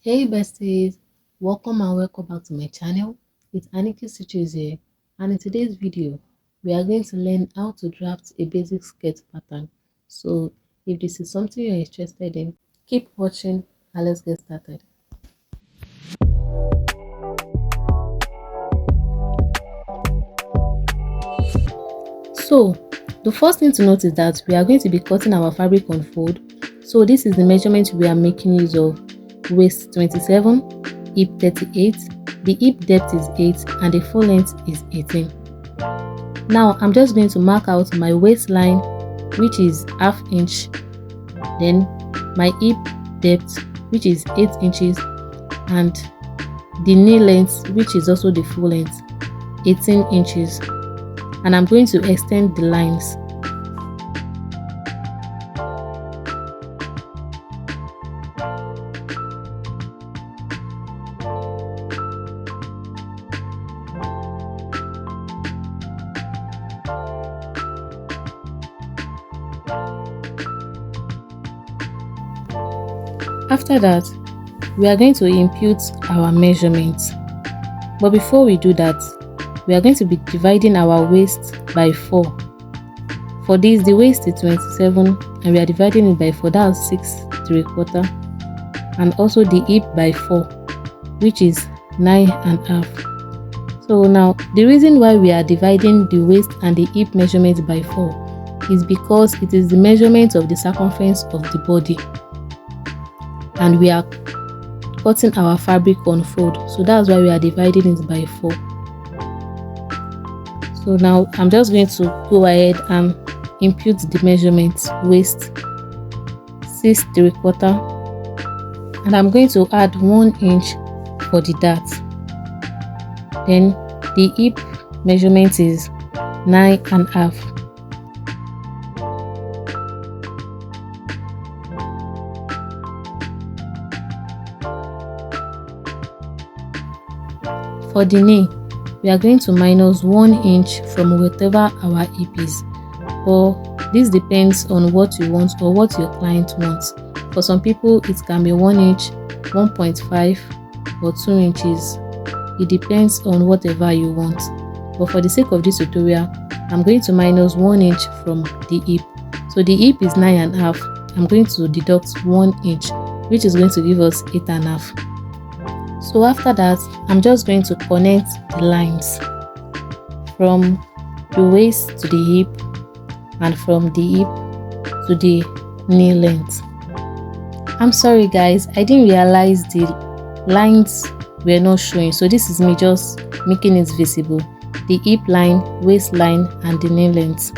Hey besties, welcome back to my channel. It's Aniki Stitches here, and in today's video we are going to learn how to draft a basic skirt pattern. So if this is something you're interested in, keep watching and let's get started. So the first thing to note is that we are going to be cutting our fabric on fold. So this is the measurement we are making use of: waist 27, hip 38, the hip depth is 8, and the full length is 18. Now I'm just going to mark out my waistline, which is half inch, then my hip depth, which is 8 inches, and the knee length, which is also the full length, 18 inches. And I'm going to extend the lines. After that, we are going to impute our measurements. But before we do that, we are going to be dividing our waist by 4. For this, the waist is 27 and we are dividing it by 4, that's 6 3/4. And also the hip by 4, which is 9.5. So now, the reason why we are dividing the waist and the hip measurement by 4 is because it is the measurement of the circumference of the body. And we are cutting our fabric on fold, so that's why we are dividing it by 4. So now I'm just going to go ahead and impute the measurements: waist 6 3/4, and I'm going to add 1 inch for the dart. Then the hip measurement is 9.5. For the knee, we are going to minus 1 inch from whatever our hip is, but this depends on what you want or what your client wants. For some people it can be 1 inch, 1.5 or 2 inches. It depends on whatever you want, but for the sake of this tutorial, I'm going to minus 1 inch from the hip. So the hip is 9.5. I'm going to deduct 1 inch, which is going to give us 8.5. So after that, I'm just going to connect the lines from the waist to the hip and from the hip to the knee length. I'm sorry guys, I didn't realize the lines were not showing, so this is me just making it visible: the hip line, waistline, and the knee length.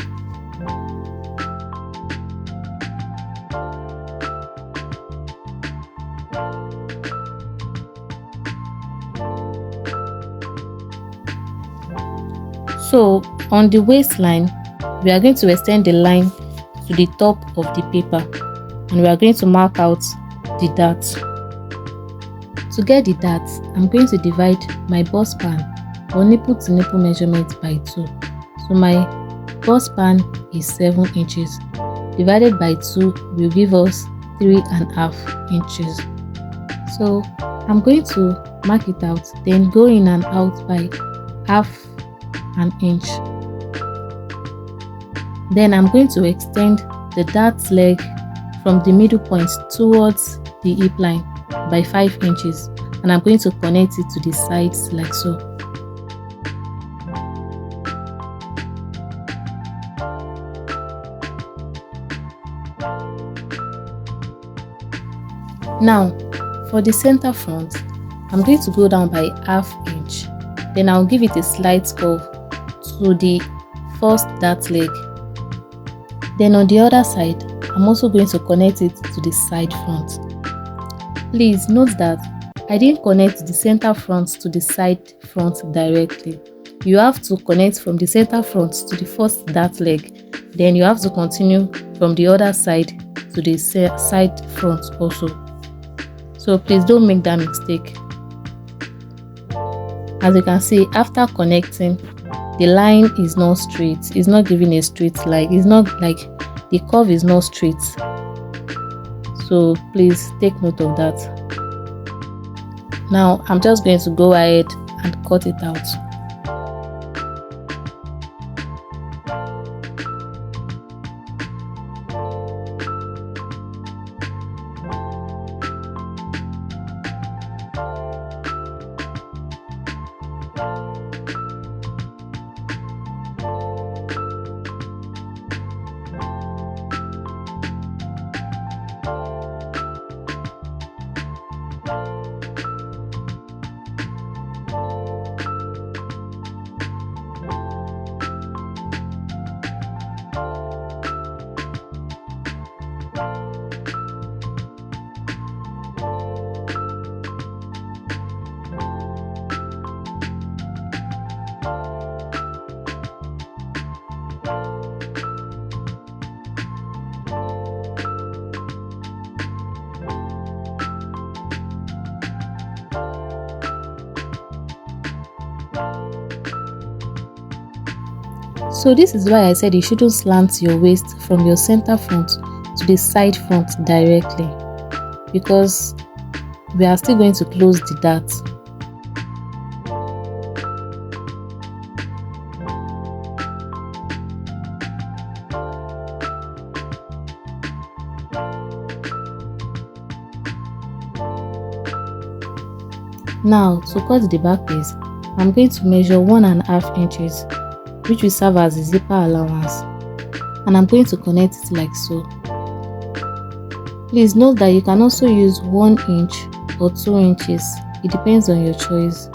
So on the waistline, we are going to extend the line to the top of the paper, and we are going to mark out the dart. To get the dart, I'm going to divide my bust span or nipple to nipple measurement by 2. So my bust span is 7 inches. Divided by 2 will give us 3.5 inches. So I'm going to mark it out, then go in and out by half an inch. Then I'm going to extend the dart leg from the middle point towards the hip line by 5 inches, and I'm going to connect it to the sides like so. Now for the center front, I'm going to go down by half inch. Then I'll give it a slight curve to the first dart leg. Then on the other side, I'm also going to connect it to the side front. Please note that I didn't connect the center front to the side front directly. You have to connect from the center front to the first dart leg, then you have to continue from the other side to the side front also. So please don't make that mistake. As you can see, after connecting, the line is not straight. It's not giving a straight line. It's not like the curve is not straight. So please take note of that. Now I'm just going to go ahead and cut it out. So this is why I said you shouldn't slant your waist from your center front to the side front directly, because we are still going to close the dart. Now to cut the back piece, I'm going to measure 1.5 inches, which will serve as the zipper allowance, and I'm going to connect it like so. Please note that you can also use 1 inch or 2 inches, it depends on your choice.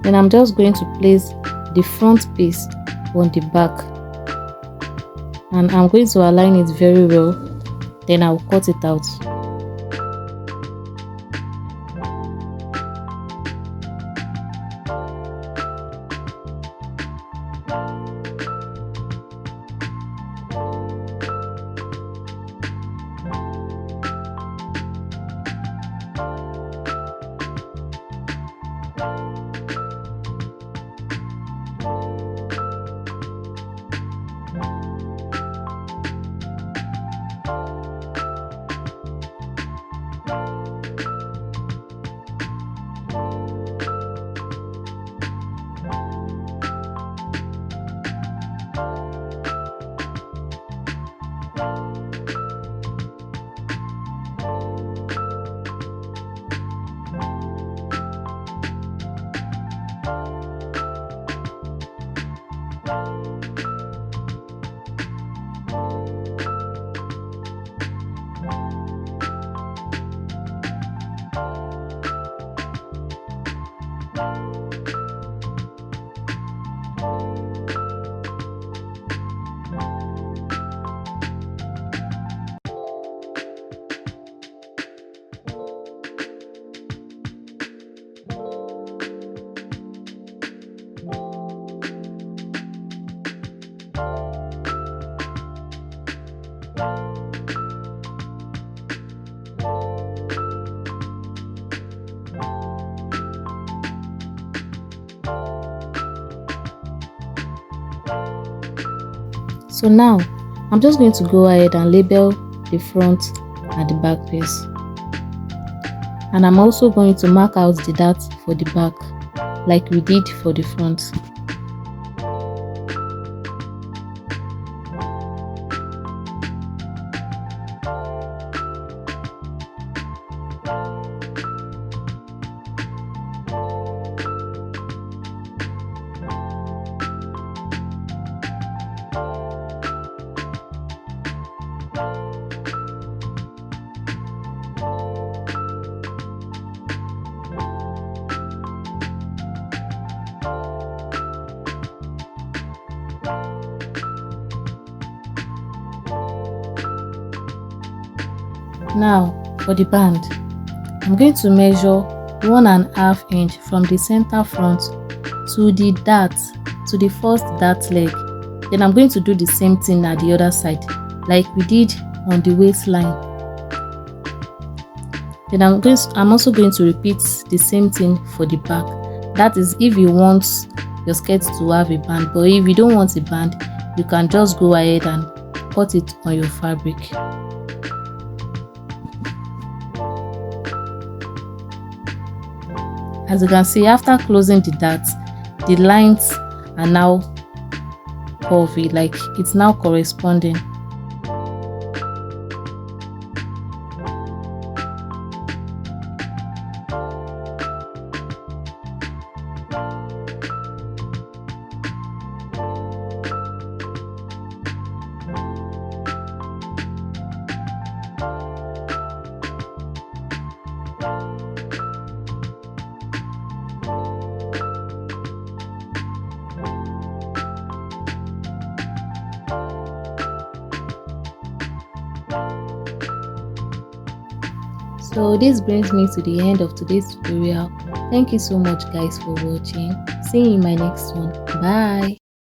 Then I'm just going to place the front piece on the back, and I'm going to align it very well, then I'll cut it out. So now I'm just going to go ahead and label the front and the back piece, and I'm also going to mark out the dart for the back like we did for the front. Now for the band, I'm going to measure 1.5 inch from the center front to the dart, to the first dart leg. Then I'm going to do the same thing at the other side like we did on the waistline. Then I'm also going to repeat the same thing for the back. That is if you want your skirt to have a band, but if you don't want a band, you can just go ahead and cut it on your fabric. As you can see, after closing the dart, the lines are now curvy, like it's now corresponding. So this brings me to the end of today's tutorial. Thank you so much guys for watching. See you in my next one. Bye.